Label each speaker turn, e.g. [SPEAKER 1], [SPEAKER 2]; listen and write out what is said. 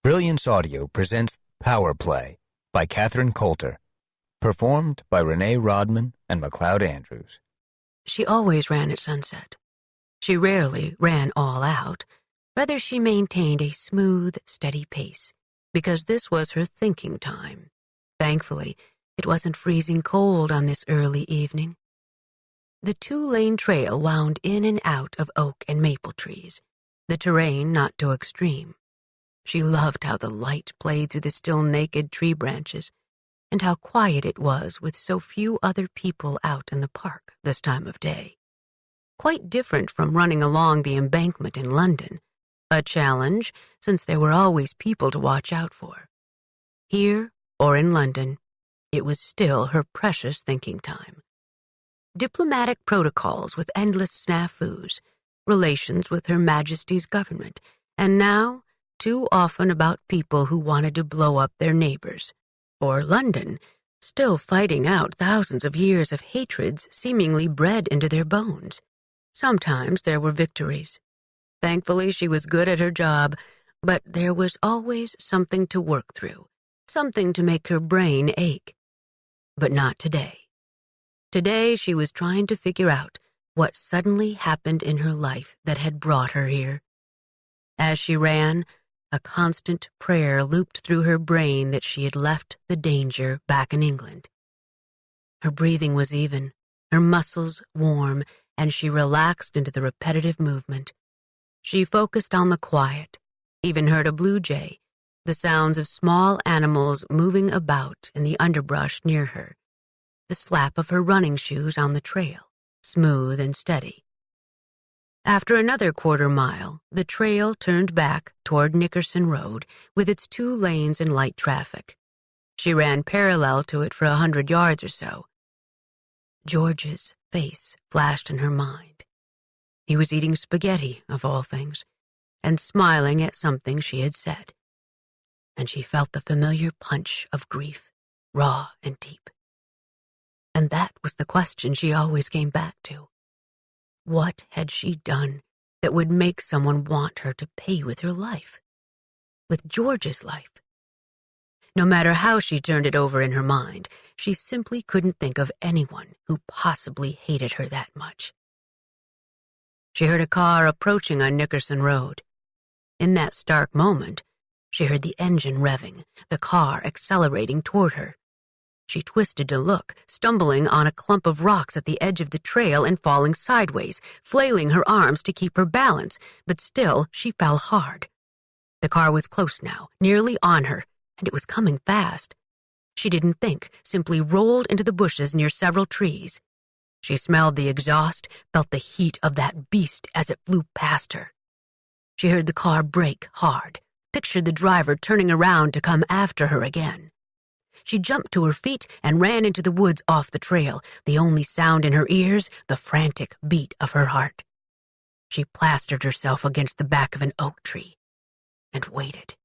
[SPEAKER 1] Brilliance Audio presents Power Play by Catherine Coulter, performed by Renee Rodman and McLeod Andrews.
[SPEAKER 2] She always ran at sunset. She rarely ran all out. Rather, she maintained a smooth, steady pace, because this was her thinking time. Thankfully, it wasn't freezing cold on this early evening. The two-lane trail wound in and out of oak and maple trees, the terrain not too extreme. She loved how the light played through the still naked tree branches, and how quiet it was with so few other people out in the park this time of day. Quite different from running along the embankment in London, a challenge since there were always people to watch out for. Here, or in London, it was still her precious thinking time. Diplomatic protocols with endless snafus, relations with Her Majesty's government, and now, too often about people who wanted to blow up their neighbors. Or London, still fighting out thousands of years of hatreds seemingly bred into their bones. Sometimes there were victories. Thankfully, she was good at her job, but there was always something to work through, something to make her brain ache. But not today. Today, she was trying to figure out what suddenly happened in her life that had brought her here. As she ran, a constant prayer looped through her brain that she had left the danger back in England. Her breathing was even, her muscles warm, and she relaxed into the repetitive movement. She focused on the quiet, even heard a blue jay, the sounds of small animals moving about in the underbrush near her, the slap of her running shoes on the trail, smooth and steady. After another quarter-mile, the trail turned back toward Nickerson Road with its 2 lanes and light traffic. She ran parallel to it for 100 yards or so. George's face flashed in her mind. He was eating spaghetti, of all things, and smiling at something she had said. And she felt the familiar punch of grief, raw and deep. And that was the question she always came back to. What had she done that would make someone want her to pay with her life? With George's life? No matter how she turned it over in her mind, she simply couldn't think of anyone who possibly hated her that much. She heard a car approaching on Nickerson Road. In that stark moment, she heard the engine revving, the car accelerating toward her. She twisted to look, stumbling on a clump of rocks at the edge of the trail and falling sideways, flailing her arms to keep her balance, but still she fell hard. The car was close now, nearly on her, and it was coming fast. She didn't think, simply rolled into the bushes near several trees. She smelled the exhaust, felt the heat of that beast as it flew past her. She heard the car brake hard, pictured the driver turning around to come after her again. She jumped to her feet and ran into the woods off the trail, the only sound in her ears, the frantic beat of her heart. She plastered herself against the back of an oak tree and waited.